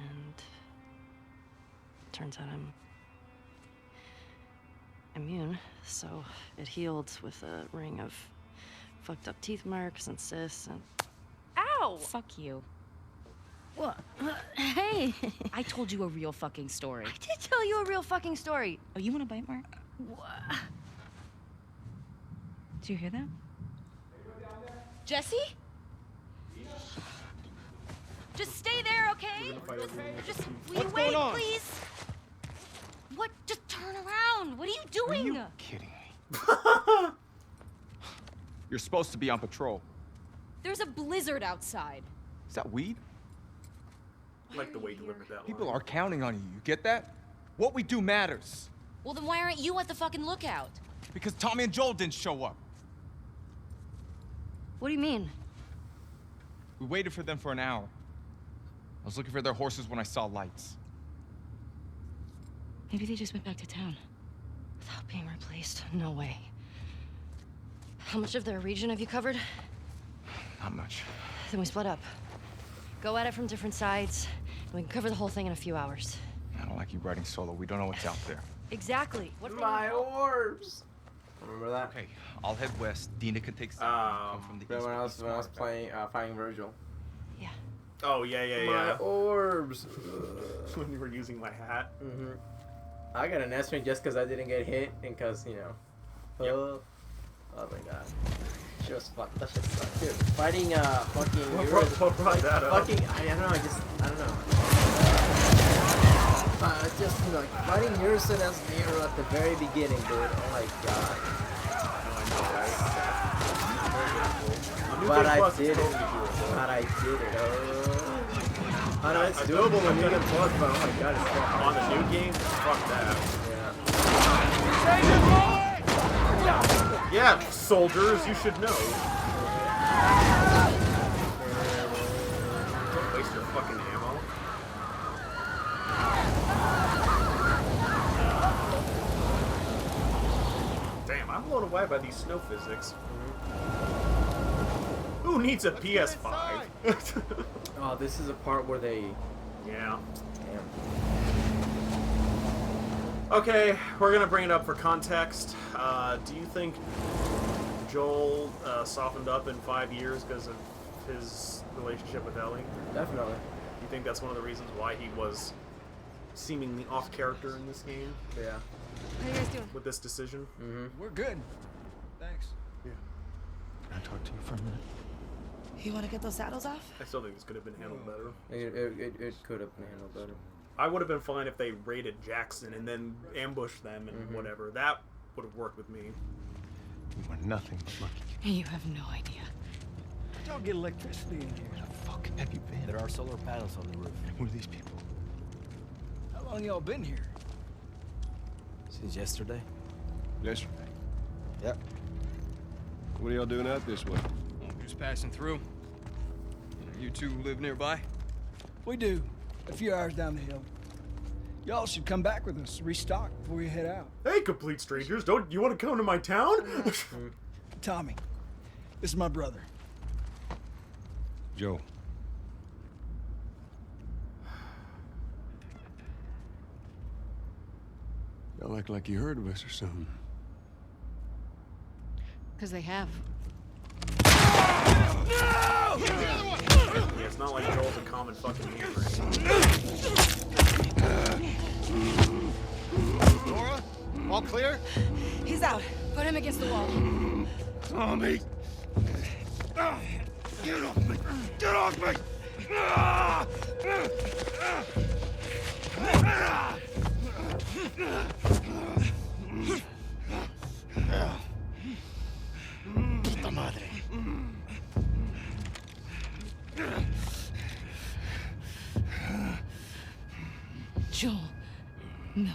turns out I'm immune, so it healed with a ring of fucked up teeth marks and cysts and... Ow! Fuck you. What? Hey! I told you a real fucking story. I did tell you a real fucking story. Oh, you want a bite mark? What? Did you hear that? Jesse? Just stay there, okay? Just will you What's wait, going on? please? What? Just turn around. What are you doing? Are you kidding me? You're supposed to be on patrol. There's a blizzard outside. Is that weed? I like the way you delivered that People line. are counting on you. You get that? What we do matters. Well, then why aren't you at the fucking lookout? Because Tommy and Joel didn't show up. What do you mean? We waited for them for an hour. I was looking for their horses when I saw lights. Maybe they just went back to town. Without being replaced? No way. How much of their region have you covered? Not much. Then we split up. Go at it from different sides, and we can cover the whole thing in a few hours. I don't like you riding solo. We don't know what's out there. Exactly. What if they My need help? orbs. Remember that? Okay, I'll head west. Dina can take some. Come from the east. When I was playing fighting Virgil. Yeah. Oh, yeah. My orbs. When you were using my hat. I got an S-ring just because I didn't get hit and because, you know. Yep. Oh my god. Shit was fun. That shit sucked. Dude, fighting fucking. What brought that up? Fucking. I don't know. I don't know. Just like fighting Yurison as Nero at the very beginning, dude. Oh my god. But I did it. But I did it. Oh no, it's doable when you get plus, but oh my god, it's so hard. On the new game, fuck that. Yeah. Yeah, soldiers, you should know. Don't waste your fucking ammo. Damn, I'm blown away by these snow physics. Who needs a PS5? Oh, this is a part where they. Yeah. Damn. Okay, we're gonna bring it up for context. Do you think Joel softened up in 5 years because of his relationship with Ellie? Definitely. You think that's one of the reasons why he was seemingly off character in this game Yeah. How you guys doing? with this decision? We're good. Thanks. Yeah. Can I talk to you for a minute? You want to get those saddles off? I still think this could have been handled better. It could have been handled better. I would have been fine if they raided Jackson and then ambushed them and whatever. That would have worked with me. We want nothing but lucky. You have no idea. Don't get electricity in here. Where the fuck have you been? There are solar panels on the roof. Who are these people? How long y'all been here? Since yesterday. Yesterday. Yep. What are y'all doing out this way? Just passing through. You two live nearby? We do. A few hours down the hill. Y'all should come back with us, restock before you head out. Hey, complete strangers! Don't you want to come to my town? Tommy, this is my brother. Joe. Y'all act like you heard of us or something. Because they have. Yeah, it's not like Joel's a common fucking hammer. Laura, all clear? He's out. Put him against the wall. Tommy! Get off me! Get off me! Puta madre. Joel. Miller.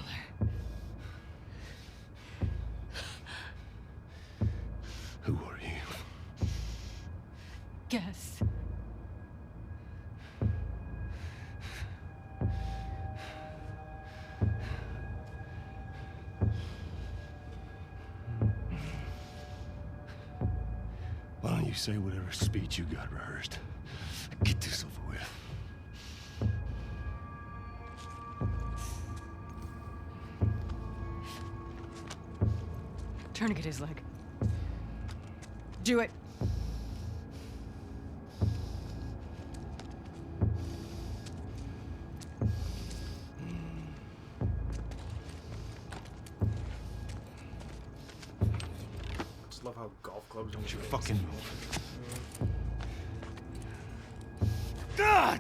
Who are you? Guess. Why don't you say whatever speech you got rehearsed? Get this over with. Tourniquet his leg. Do it. Just love how golf clubs don't Don't you fit. fucking move. God!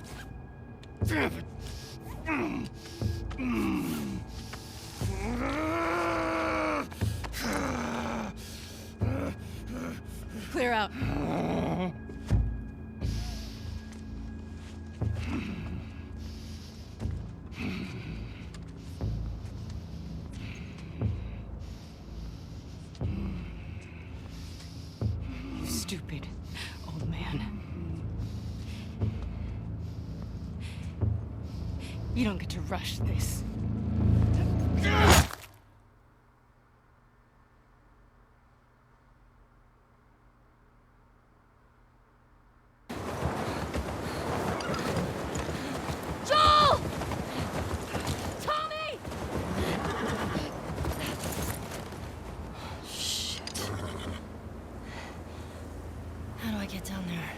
Damn it! Clear out. You stupid old man. You don't get to rush this. Joel! Tommy! Shit. How do I get down there?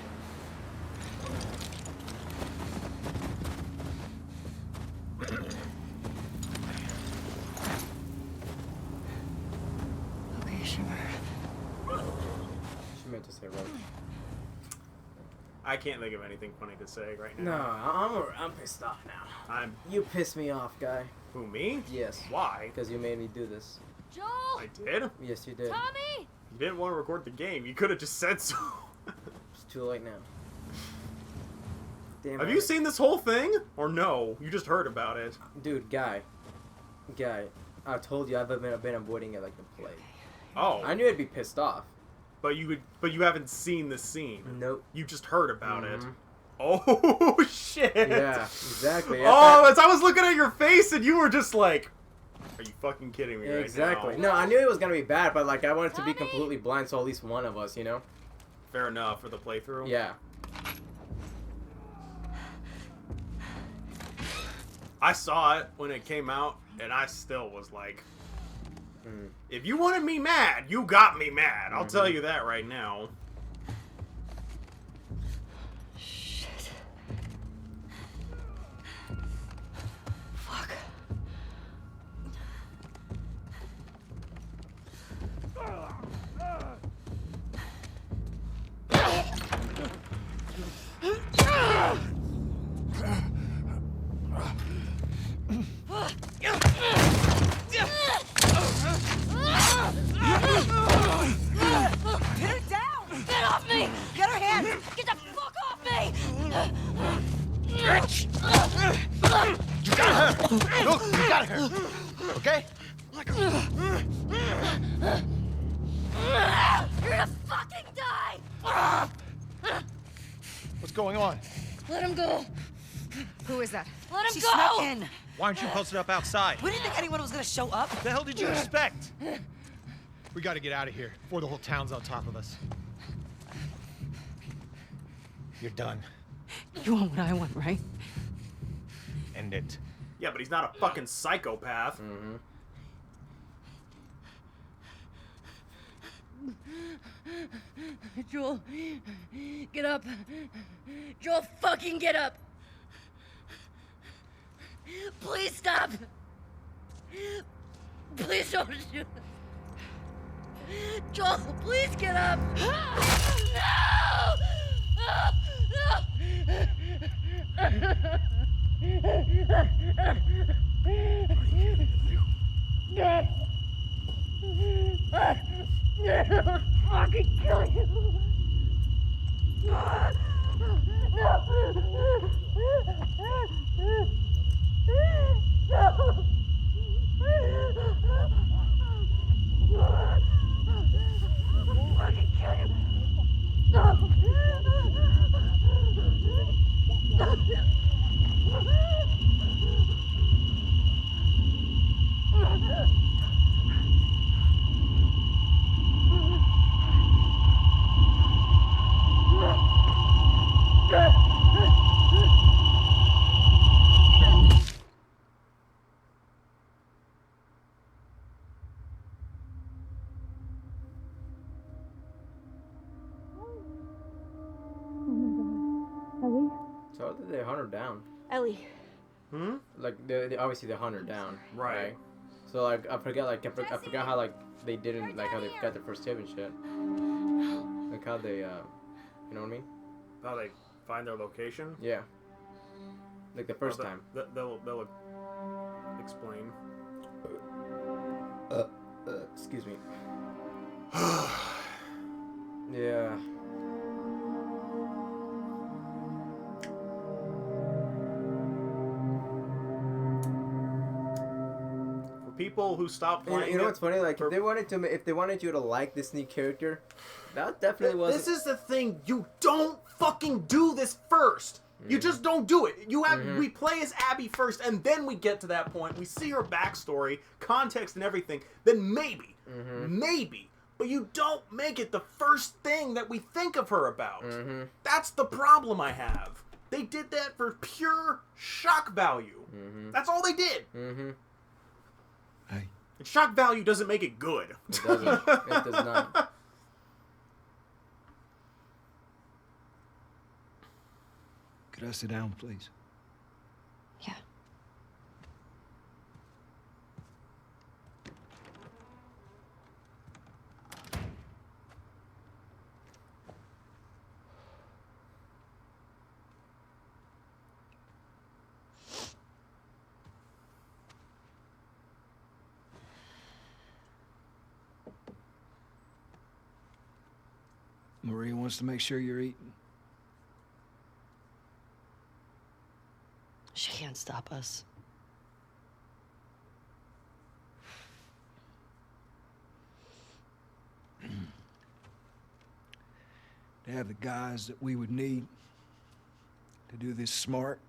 Okay, Shimmer. She meant to say right. I can't think of anything funny to say right No, now. I'm pissed off now. I'm You pissed me off, guy. who, me? Yes. Why? Because you made me do this. Joel! I did. Yes, you did. Tommy! You didn't want to record the game. You could have just said so. It's too late now. Damn Have it. you seen this whole thing? Or no? You just heard about it. Dude, guy. I told you I've been avoiding it like the plague. Oh. I knew I'd be pissed off. But you haven't seen the scene. Nope. You just heard about it. Mhm. Oh shit. Yeah, exactly. Oh, as I was looking at your face and you were just like, are you fucking kidding me right now? Exactly. No, I knew it was gonna be bad, but like I wanted to be Tommy! completely blind, so at least one of us, you know? Fair enough for the playthrough. Yeah. I saw it when it came out and I still was like, if you wanted me mad, you got me mad. I'll tell you that right now. Shit. Fuck. Get her down! Get off me! Get her hands! Get the fuck off me! Bitch! You got her! Look, you got her! Okay? You're gonna fucking die! What's going on? Let him go! Who is that? Let him She go! snuck in. Why aren't you posted up outside? We didn't think anyone was gonna show up. What the hell did you expect? We gotta get out of here before the whole town's on top of us. You're done. You want what I want, right? End it. Yeah, but he's not a fucking psychopath. Joel, get up. Joel, fucking get up. Please stop. Please don't shoot. Joel, please get up. No! Fucking kill you! No! So did they hunt her down? Ellie. Like they obviously they hunt her down, Right. So like I forgot how like they didn't like how they got their first tip and shit. Like how they you know what I mean? How they find their location? Yeah. Like the first time. They'll explain. Excuse me. Yeah. For people who stopped playing, You know what's funny? Like if they wanted you to like this new character, that definitely was. This is the thing. You don't fucking do this first. You just don't do it. You have we play as Abby first, and then we get to that point. We see her backstory, context, and everything. Then maybe, but you don't make it the first thing that we think of her about. That's the problem I have. They did that for pure shock value. That's all they did. Hey. And shock value doesn't make it good. It doesn't. It does not. Could I sit down, please? Yeah. Maria wants to make sure you're eating. She can't stop us. To have the guys that we would need to do this smart,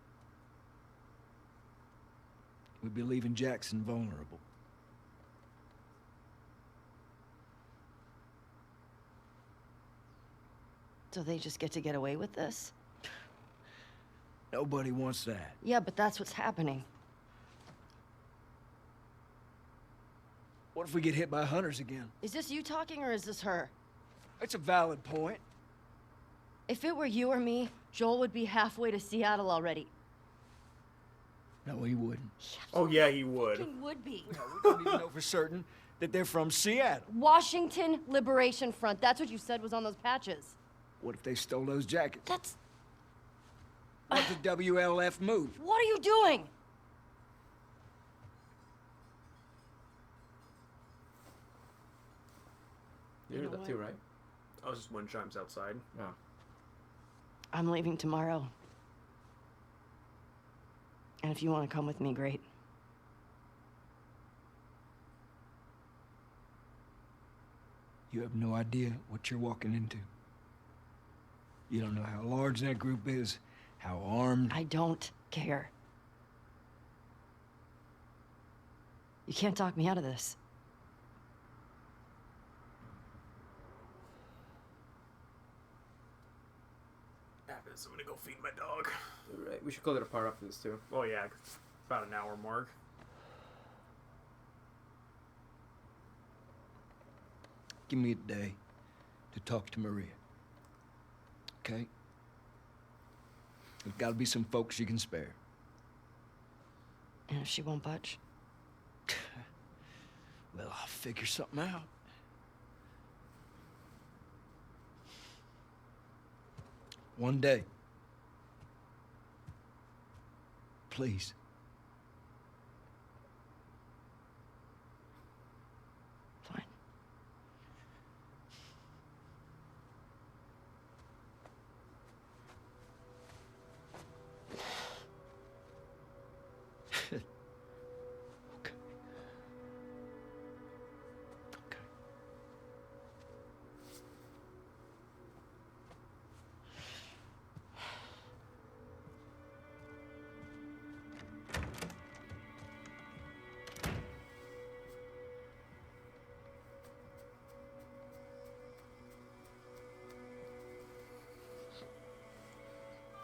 we'd be leaving Jackson vulnerable. So they just get to get away with this? Nobody wants that. Yeah, but that's what's happening. What if we get hit by hunters again? Is this you talking or is this her? It's a valid point. If it were you or me, Joel would be halfway to Seattle already. No, he wouldn't. Oh yeah, he would. He would be. No, we don't even know for certain that they're from Seattle. Washington Liberation Front. That's what you said was on those patches. What if they stole those jackets? That's... What's the WLF move? What are you doing? You heard that too, right? I was just wind chimes outside. No. I'm leaving tomorrow. And if you want to come with me, great. You have no idea what you're walking into. You don't know how large that group is, how armed. I don't care. You can't talk me out of this. Happens. I'm gonna go feed my dog. Right. We should call it a part after this too. Oh yeah, 'cause it's about an hour mark. Give me a day to talk to Maria. Okay? There's gotta be some folks you can spare. And if she won't budge? Well, I'll figure something out. One day. Please. Fine. Okay. Okay.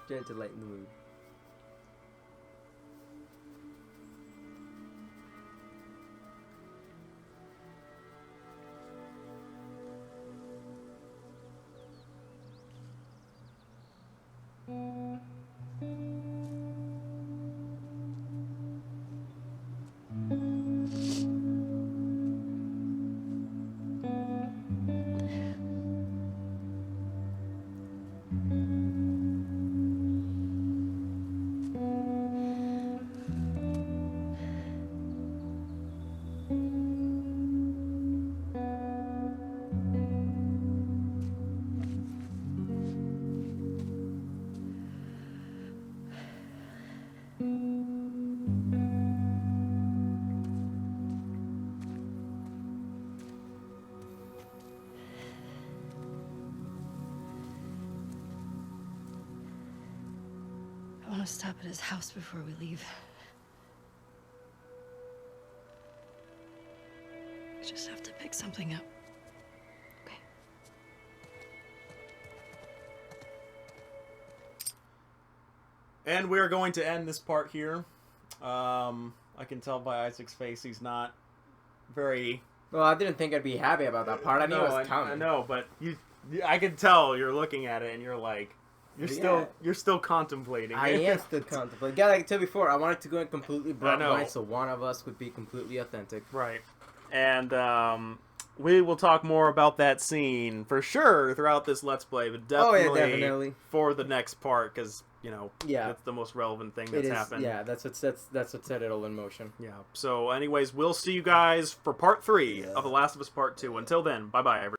Get to lighten the mood. want to stop at his house before we leave. We just have to pick something up. Okay. And we are going to end this part here. I can tell by Isaac's face he's not very... Well, I didn't think I'd be happy about that part. I knew it was coming. I know, but I can tell you're looking at it and you're like, you're still contemplating. I am still contemplating. Yeah, like I said before, I wanted to go in completely bright light, so one of us would be completely authentic. Right. And we will talk more about that scene for sure throughout this Let's Play, but definitely for the next part, because that's the most relevant thing that's happened. Yeah, that's what set it all in motion. Yeah. So, anyways, we'll see you guys for part 3 of The Last of Us Part 2. Until then, bye bye, everybody.